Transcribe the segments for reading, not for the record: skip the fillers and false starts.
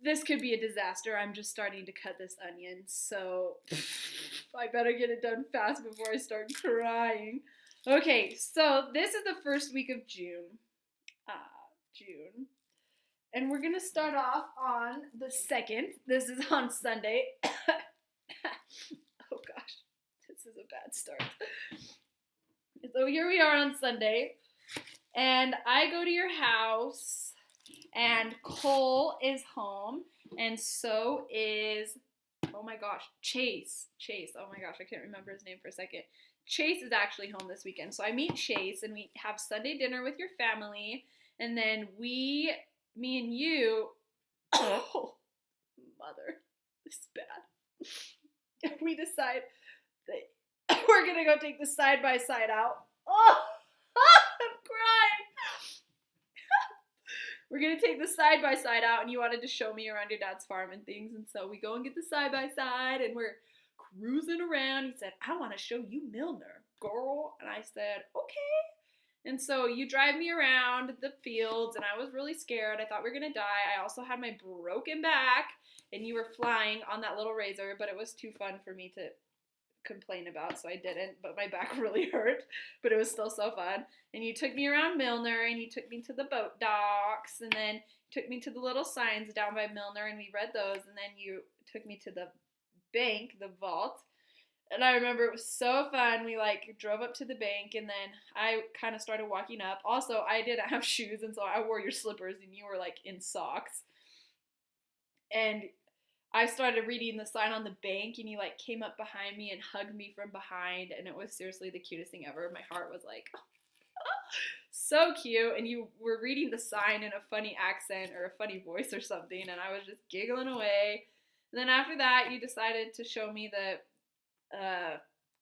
this could be a disaster. I'm just starting to cut this onion, so I better get it done fast before I start crying. Okay, so this is the first week of June. June. And we're gonna start off on the 2nd. This is on Sunday. Oh gosh, this is a bad start. So here we are on Sunday, and I go to your house, and Cole is home, and so is, oh my gosh, Chase. Chase, oh my gosh, I can't remember his name for a second. Chase is actually home this weekend. So I meet Chase, and we have Sunday dinner with your family, and then me and you, oh, mother, this is bad. We decide that we're gonna go take the side by side out. Oh, I'm crying. We're gonna take the side by side out, and you wanted to show me around your dad's farm and things, and so we go and get the side by side, and we're cruising around. He said, "I want to show you Milner, girl," and I said, "Okay." And so you drive me around the fields, and I was really scared. I thought we were gonna die. I also had my broken back, and you were flying on that little razor, but it was too fun for me to complain about, so I didn't, but my back really hurt, but it was still so fun. And you took me around Milner, and you took me to the boat docks, and then took me to the little signs down by Milner, and we read those, and then you took me to the bank, the vault, and I remember it was so fun. We drove up to the bank, and then I kind of started walking up. Also, I didn't have shoes, and so I wore your slippers, and you were in socks. And I started reading the sign on the bank, and you came up behind me and hugged me from behind, and it was seriously the cutest thing ever. My heart was like, so cute. And you were reading the sign in a funny accent or a funny voice or something, and I was just giggling away. And then after that, you decided to show me the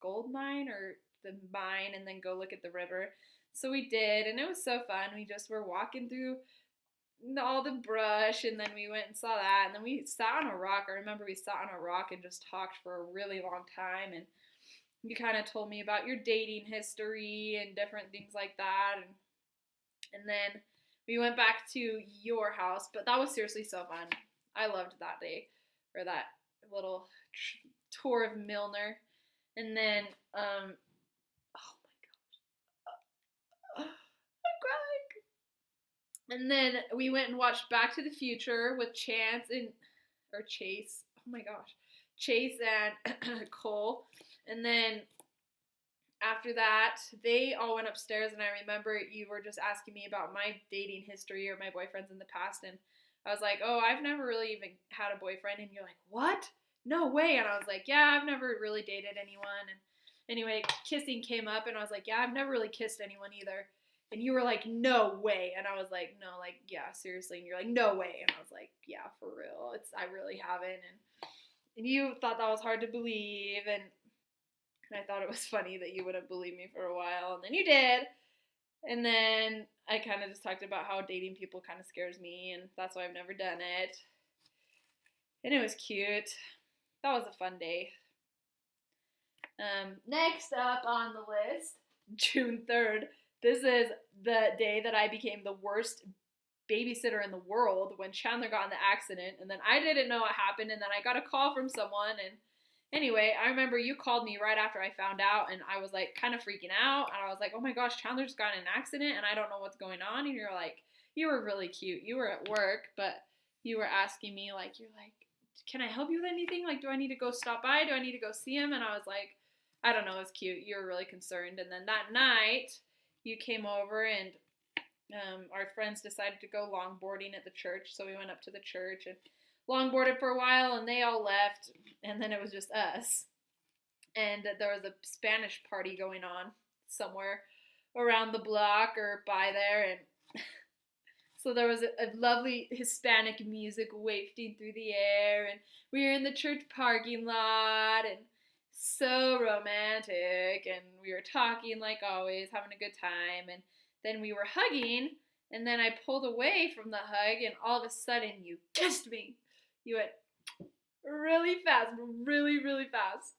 gold mine or the mine, and then go look at the river. So we did, and it was so fun. We just were walking through all the brush, and then we went and saw that, and then we sat on a rock. I remember we sat on a rock and just talked for a really long time, and you kind of told me about your dating history and different things like that, and then we went back to your house. But that was seriously so fun. I loved that day, or that little tour of Milner. And then oh my gosh, I'm crying. And then we went and watched Back to the Future with Chance and or Chase. Oh my gosh, Chase and Cole. And then after that, they all went upstairs, and I remember you were just asking me about my dating history or my boyfriends in the past, and I was like, "Oh, I've never really even had a boyfriend," and you're like, "What? No way!" And I was like, "Yeah, I've never really dated anyone." And anyway, kissing came up, and I was like, "Yeah, I've never really kissed anyone either." And you were like, "No way," and I was like, "No, yeah, seriously." And you're like, "No way," and I was like, "Yeah, for real. I really haven't." And you thought that was hard to believe, and I thought it was funny that you wouldn't believe me for a while, and then you did. And then I kind of just talked about how dating people kind of scares me, and that's why I've never done it. And it was cute. That was a fun day. Next up on the list, June 3rd. This is the day that I became the worst babysitter in the world when Chandler got in the accident, and then I didn't know what happened, and then I got a call from someone, and anyway, I remember you called me right after I found out, and I was kind of freaking out, and I was like, "Oh my gosh, Chandler's got in an accident, and I don't know what's going on." And you're like, you were really cute. You were at work, but you were asking me, you're like, "Can I help you with anything? Do I need to go stop by? Do I need to go see him?" And I was like, "I don't know, it's cute." You were really concerned. And then that night, you came over, and our friends decided to go longboarding at the church, so we went up to the church and longboarded for a while, and they all left, and then it was just us. And there was a Spanish party going on somewhere around the block or by there, and so there was a lovely Hispanic music wafting through the air, and we were in the church parking lot, and so romantic, and we were talking like always, having a good time, and then we were hugging, and then I pulled away from the hug, and all of a sudden you kissed me. You went really fast, really, really fast,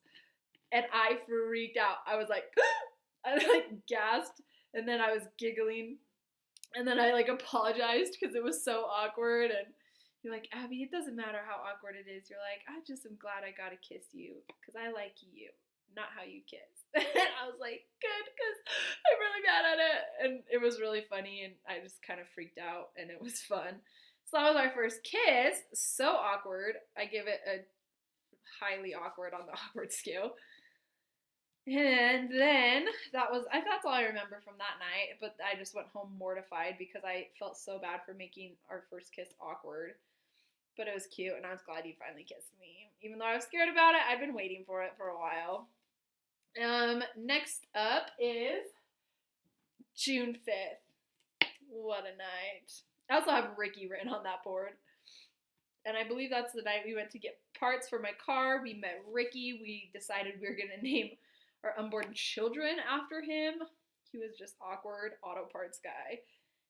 and I freaked out. I was like, I gasped, and then I was giggling, and then I apologized because it was so awkward, and You're like, Abby, it doesn't matter how awkward it is. You're like, I just am glad I got to kiss you because I like you, not how you kiss. And I was like, good, because I'm really bad at it. And it was really funny, and I just kind of freaked out, and it was fun. So that was our first kiss. So awkward. I give it a highly awkward on the awkward scale. And then that's all I remember from that night, but I just went home mortified because I felt so bad for making our first kiss awkward. But it was cute, and I was glad you finally kissed me. Even though I was scared about it, I've been waiting for it for a while. Next up is June 5th. What a night. I also have Ricky written on that board. And I believe that's the night we went to get parts for my car. We met Ricky. We decided we were going to name our unborn children after him. He was just awkward auto parts guy.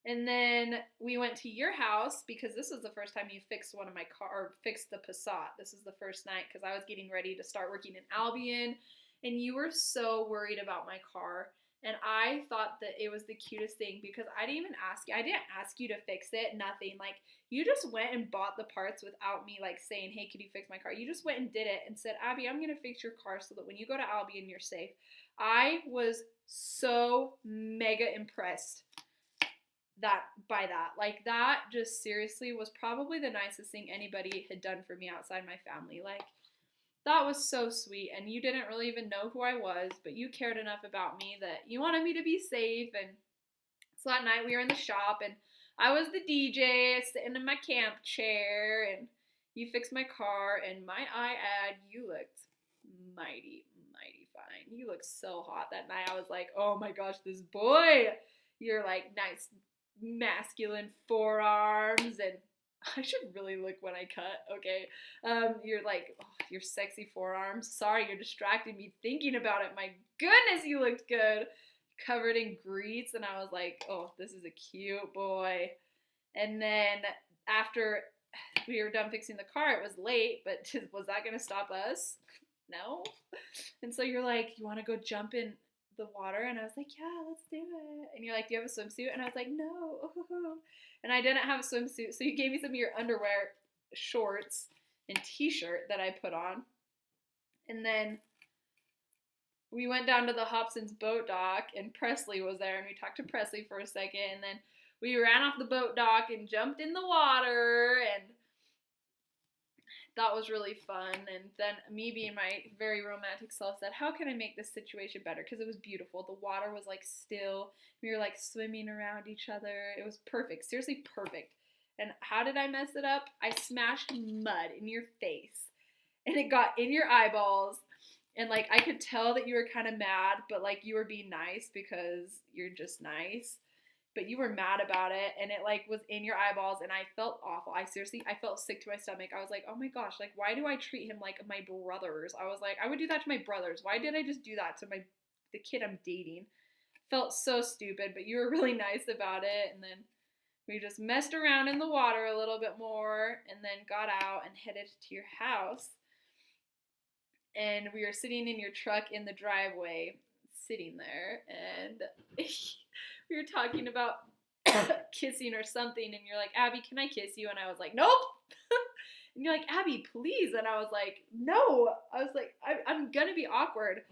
And then we went to your house because this was the first time you fixed one of my car, or fixed the Passat. This is the first night because I was getting ready to start working in Albion, and you were so worried about my car. And I thought that it was the cutest thing because I didn't even ask you. I didn't ask you to fix it, nothing. Like, you just went and bought the parts without me, like, saying, hey, could you fix my car? You just went and did it and said, Abby, I'm going to fix your car so that when you go to Albion, you're safe. I was so mega impressed by that. Like, that just seriously was probably the nicest thing anybody had done for me outside my family. Like, that was so sweet, and you didn't really even know who I was, but you cared enough about me that you wanted me to be safe. And so that night we were in the shop, and I was the DJ sitting in my camp chair, and you fixed my car, and might I add, you looked mighty fine. You looked so hot that night. I was like, oh my gosh, this boy. You're like nice masculine forearms, and I should really look when I cut, okay? You're like, oh, your sexy forearms. Sorry, you're distracting me thinking about it. My goodness, you looked good. Covered in grease, and I was like, oh, this is a cute boy. And then after we were done fixing the car, it was late, but was that going to stop us? No. And so you're like, you want to go jump in the water? And I was like, yeah, let's do it. And you're like, do you have a swimsuit? And I was like, no. And I didn't have a swimsuit, so you gave me some of your underwear, shorts, and t-shirt that I put on. And then we went down to the Hobson's boat dock, and Presley was there, and we talked to Presley for a second, and then we ran off the boat dock and jumped in the water, and that was really fun. And then me being my very romantic self said, how can I make this situation better? Because it was beautiful. The water was like still. We were like swimming around each other. It was perfect. Seriously perfect. And how did I mess it up? I smashed mud in your face. And it got in your eyeballs. And like I could tell that you were kind of mad, but like you were being nice because you're just nice. But you were mad about it, and it like was in your eyeballs, and I felt awful. I felt sick to my stomach. I was like, oh my gosh, like why do I treat him like my brothers? I was like, I would do that to my brothers. Why did I just do that to the kid I'm dating? Felt so stupid, but you were really nice about it. And then we just messed around in the water a little bit more, and then got out and headed to your house. And we were sitting in your truck in the driveway, sitting there, and we were talking about kissing or something, and you're like, Abby, can I kiss you? And I was like, nope. And you're like, Abby, please. And I was like, no. I was like, I'm gonna be awkward.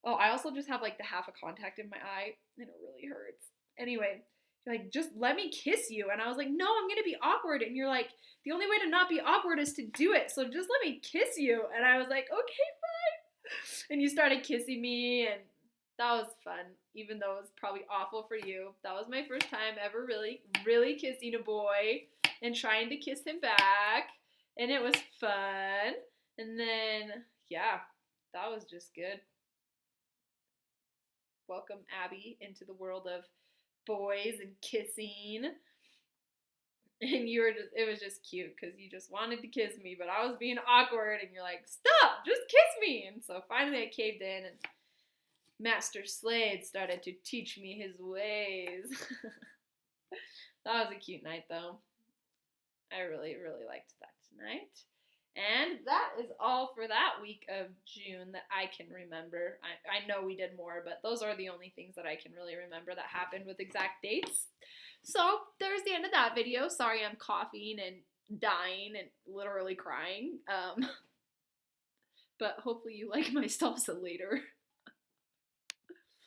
Oh, I also just have like the half a contact in my eye, and it really hurts. Anyway, you're like, just let me kiss you. And I was like, no, I'm gonna be awkward. And you're like, the only way to not be awkward is to do it, so just let me kiss you. And I was like, okay, fine. And you started kissing me, and that was fun, even though it was probably awful for you. That was my first time ever really, really kissing a boy and trying to kiss him back. And it was fun. And then, yeah, that was just good. Welcome Abby into the world of boys and kissing. And it was just cute because you just wanted to kiss me, but I was being awkward, and you're like, stop, just kiss me. And so finally I caved in, and Master Slade started to teach me his ways. That was a cute night, though. I really, really liked that tonight. And that is all for that week of June that I can remember. I know we did more, but those are the only things that I can really remember that happened with exact dates. So there's the end of that video. Sorry I'm coughing and dying and literally crying. But hopefully you like my salsa later.